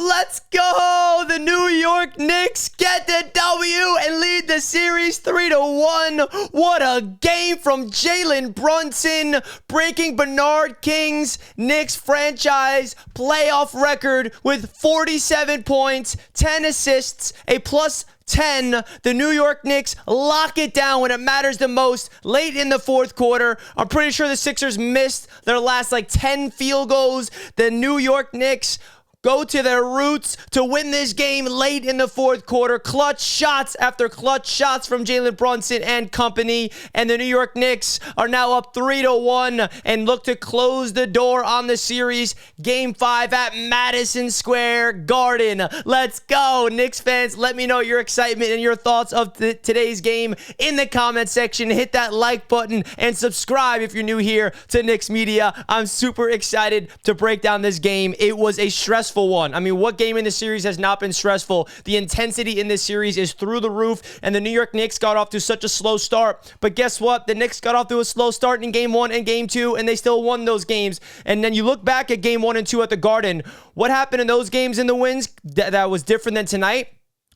Let's go! The New York Knicks get the W and lead the series 3-1. What a game from Jalen Brunson, breaking Bernard King's Knicks franchise playoff record with 47 points, 10 assists, a plus 10. The New York Knicks lock it down when it matters the most late in the fourth quarter. I'm pretty sure the Sixers missed their last 10 field goals. The New York Knicks go to their roots to win this game late in the fourth quarter. Clutch shots after clutch shots from Jalen Brunson and company. And the New York Knicks are now up 3-1 and look to close the door on the series. Game 5 at Madison Square Garden. Let's go, Knicks fans. Let me know your excitement and your thoughts of today's game in the comment section. Hit that like button and subscribe if you're new here to Knicks Media. I'm super excited to break down this game. It was a stressful one. I mean, what game in the series has not been stressful? The intensity in this series is through the roof, and the New York Knicks got off to such a slow start. But guess what? The Knicks got off to a slow start in Game 1 and Game 2, and they still won those games. And then you look back at Game 1 and 2 at the Garden. What happened in those games in the wins that was different than tonight?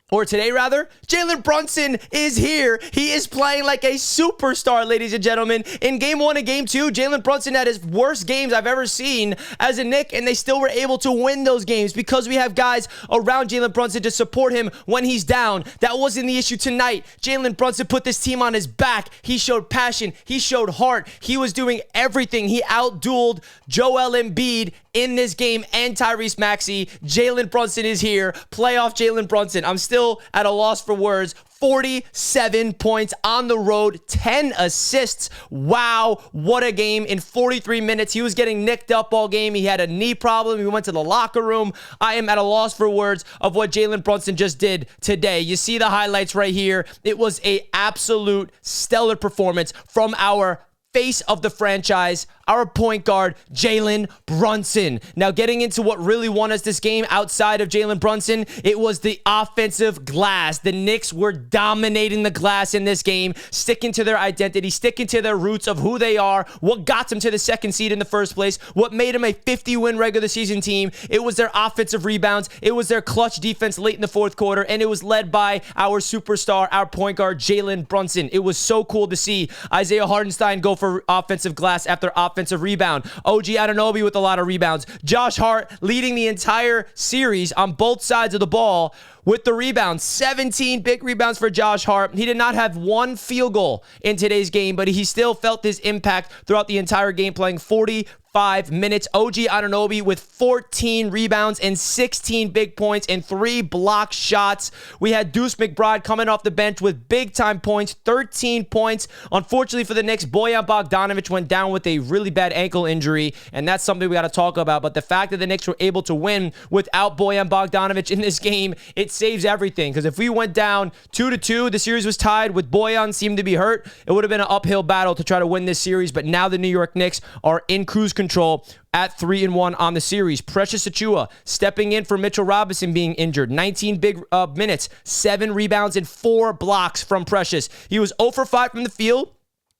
Or today, rather? Jalen Brunson is here. He is playing like a superstar, ladies and gentlemen. In Game 1 and Game 2, Jalen Brunson had his worst games I've ever seen as a Knick, and they still were able to win those games because we have guys around Jalen Brunson to support him when he's down. That wasn't the issue tonight. Jalen Brunson put this team on his back. He showed passion. He showed heart. He was doing everything. He outdueled Joel Embiid in this game and Tyrese Maxey. Jalen Brunson is here. Playoff Jalen Brunson. I'm still at a loss for words. 47 points on the road, 10 assists. Wow, what a game in 43 minutes. He was getting nicked up all game. He had a knee problem. He went to the locker room. I am at a loss for words of what Jalen Brunson just did today. You see the highlights right here. It was an absolute stellar performance from our face of the franchise, our point guard, Jalen Brunson. Now, getting into what really won us this game outside of Jalen Brunson, it was the offensive glass. The Knicks were dominating the glass in this game, sticking to their identity, sticking to their roots of who they are, what got them to the second seed in the first place, what made them a 50-win regular season team. It was their offensive rebounds. It was their clutch defense late in the fourth quarter, and it was led by our superstar, our point guard, Jalen Brunson. It was so cool to see Isaiah Hartenstein go for offensive glass after offensive rebound. OG Anunoby with a lot of rebounds. Josh Hart leading the entire series on both sides of the ball with the rebounds. 17 big rebounds for Josh Hart. He did not have one field goal in today's game, but he still felt his impact throughout the entire game, playing 45 minutes. OG Anunoby with 14 rebounds and 16 big points and 3 block shots. We had Deuce McBride coming off the bench with big-time points, 13 points. Unfortunately for the Knicks, Bojan Bogdanovic went down with a really bad ankle injury, and that's something we got to talk about. But the fact that the Knicks were able to win without Bojan Bogdanovic in this game, it saves everything. Because if we went down 2-2, the series was tied with Bojan seemed to be hurt, it would have been an uphill battle to try to win this series. But now the New York Knicks are in cruise control at 3-1 on the series. Precious Achiuwa stepping in for Mitchell Robinson being injured. 19 big minutes, 7 rebounds, and 4 blocks from Precious. He was 0 for 5 from the field.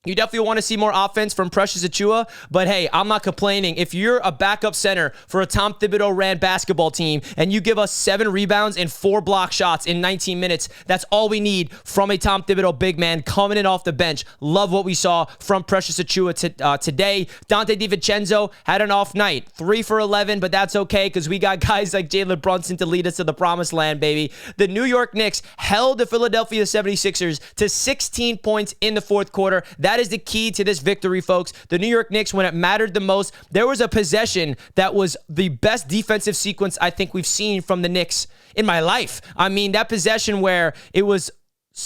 You definitely want to see more offense from Precious Achiuwa, but hey, I'm not complaining. If you're a backup center for a Tom Thibodeau-ran basketball team and you give us 7 rebounds and 4 block shots in 19 minutes, that's all we need from a Tom Thibodeau big man coming in off the bench. Love what we saw from Precious Achiuwa today. Dante DiVincenzo had an off night. 3 for 11, but that's okay because we got guys like Jalen Brunson to lead us to the promised land, baby. The New York Knicks held the Philadelphia 76ers to 16 points in the fourth quarter. That is the key to this victory, folks. The New York Knicks, when it mattered the most, there was a possession that was the best defensive sequence I think we've seen from the Knicks in my life. I mean, that possession where it was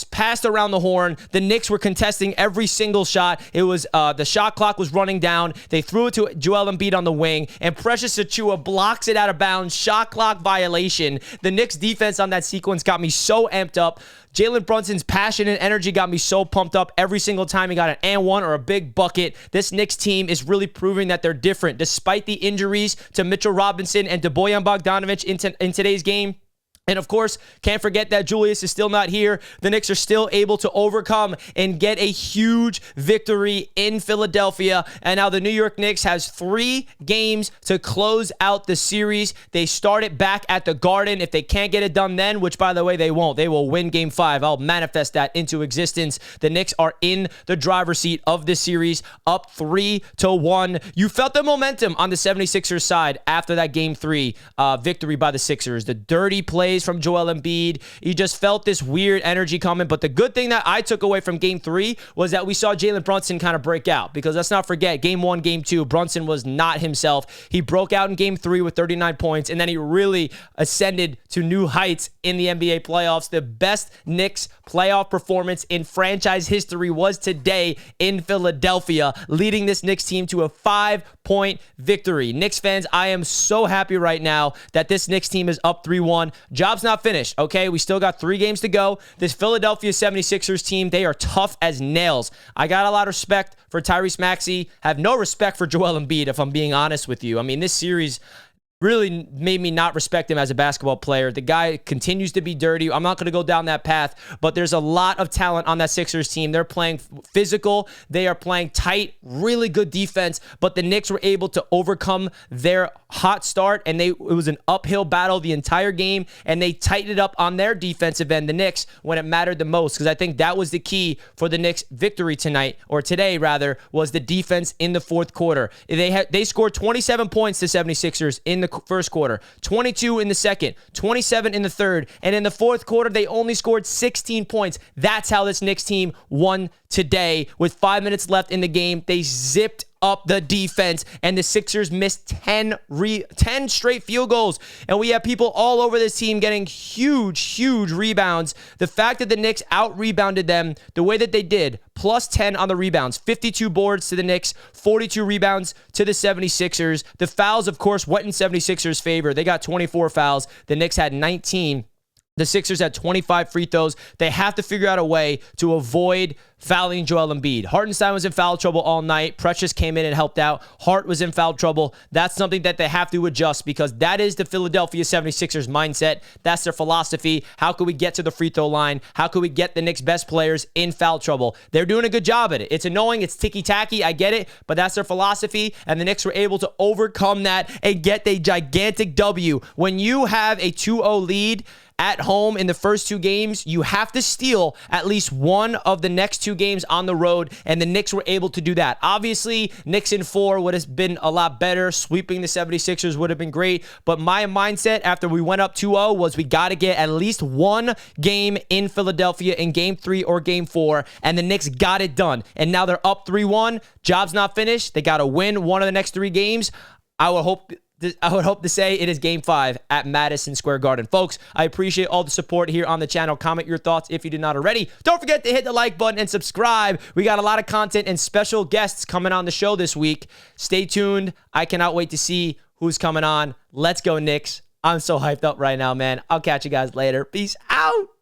passed around the horn. The Knicks were contesting every single shot. It was the shot clock was running down. They threw it to Joel Embiid on the wing, and Precious Achiuwa blocks it out of bounds. Shot clock violation. The Knicks defense on that sequence got me so amped up. Jalen Brunson's passion and energy got me so pumped up every single time he got an and one or a big bucket. This Knicks team is really proving that they're different. Despite the injuries to Mitchell Robinson and to Bojan Bogdanovic in today's game, And of course, can't forget that Julius is still not here. The Knicks are still able to overcome and get a huge victory in Philadelphia. And now the New York Knicks has 3 games to close out the series. They start it back at the Garden. If they can't get it done then, which by the way, they won't. They will win Game 5. I'll manifest that into existence. The Knicks are in the driver's seat of this series, up 3-1. You felt the momentum on the 76ers side after that Game 3 victory by the Sixers. The dirty plays from Joel Embiid. You just felt this weird energy coming. But the good thing that I took away from Game 3 was that we saw Jalen Brunson kind of break out. Because let's not forget, Game 1, Game 2, Brunson was not himself. He broke out in Game 3 with 39 points, and then he really ascended to new heights in the NBA playoffs. The best Knicks playoff performance in franchise history was today in Philadelphia, leading this Knicks team to a 5-point victory. Knicks fans, I am so happy right now that this Knicks team is up 3-1. Job's not finished, okay? We still got 3 games to go. This Philadelphia 76ers team, they are tough as nails. I got a lot of respect for Tyrese Maxey. Have no respect for Joel Embiid, if I'm being honest with you. I mean, this series really made me not respect him as a basketball player. The guy continues to be dirty. I'm not going to go down that path, but there's a lot of talent on that Sixers team. They're playing physical. They are playing tight, really good defense, but the Knicks were able to overcome their hot start, and it was an uphill battle the entire game, and they tightened it up on their defensive end, the Knicks, when it mattered the most, because I think that was the key for the Knicks' victory tonight, or today, rather, was the defense in the fourth quarter. They scored 27 points to 76ers in the first quarter, 22 in the second, 27 in the third, and in the fourth quarter, they only scored 16 points. That's how this Knicks team won today. With 5 minutes left in the game, they zipped up the defense, and the Sixers missed 10 straight field goals. And we have people all over this team getting huge rebounds. The fact that the Knicks out-rebounded them the way that they did, plus 10 on the rebounds, 52 boards to the Knicks, 42 rebounds to the 76ers. The fouls, of course, went in 76ers' favor. They got 24 fouls. The Knicks had 19. The Sixers had 25 free throws. They have to figure out a way to avoid fouling Joel Embiid. Hartenstein was in foul trouble all night. Precious came in and helped out. Hart was in foul trouble. That's something that they have to adjust, because that is the Philadelphia 76ers mindset. That's their philosophy. How can we get to the free throw line? How can we get the Knicks' best players in foul trouble? They're doing a good job at it. It's annoying. It's ticky-tacky. I get it, but that's their philosophy, and the Knicks were able to overcome that and get a gigantic W. When you have a 2-0 lead at home in the first 2 games, you have to steal at least one of the next 2 games on the road, and the Knicks were able to do that. Obviously, Knicks in 4 would have been a lot better. Sweeping the 76ers would have been great, but my mindset after we went up 2-0 was we got to get at least 1 game in Philadelphia in Game 3 or Game 4, and the Knicks got it done. And now they're up 3-1. Job's not finished. They got to win one of the next 3 games. I would hope to say it is Game 5 at Madison Square Garden. Folks, I appreciate all the support here on the channel. Comment your thoughts if you did not already. Don't forget to hit the like button and subscribe. We got a lot of content and special guests coming on the show this week. Stay tuned. I cannot wait to see who's coming on. Let's go, Knicks. I'm so hyped up right now, man. I'll catch you guys later. Peace out.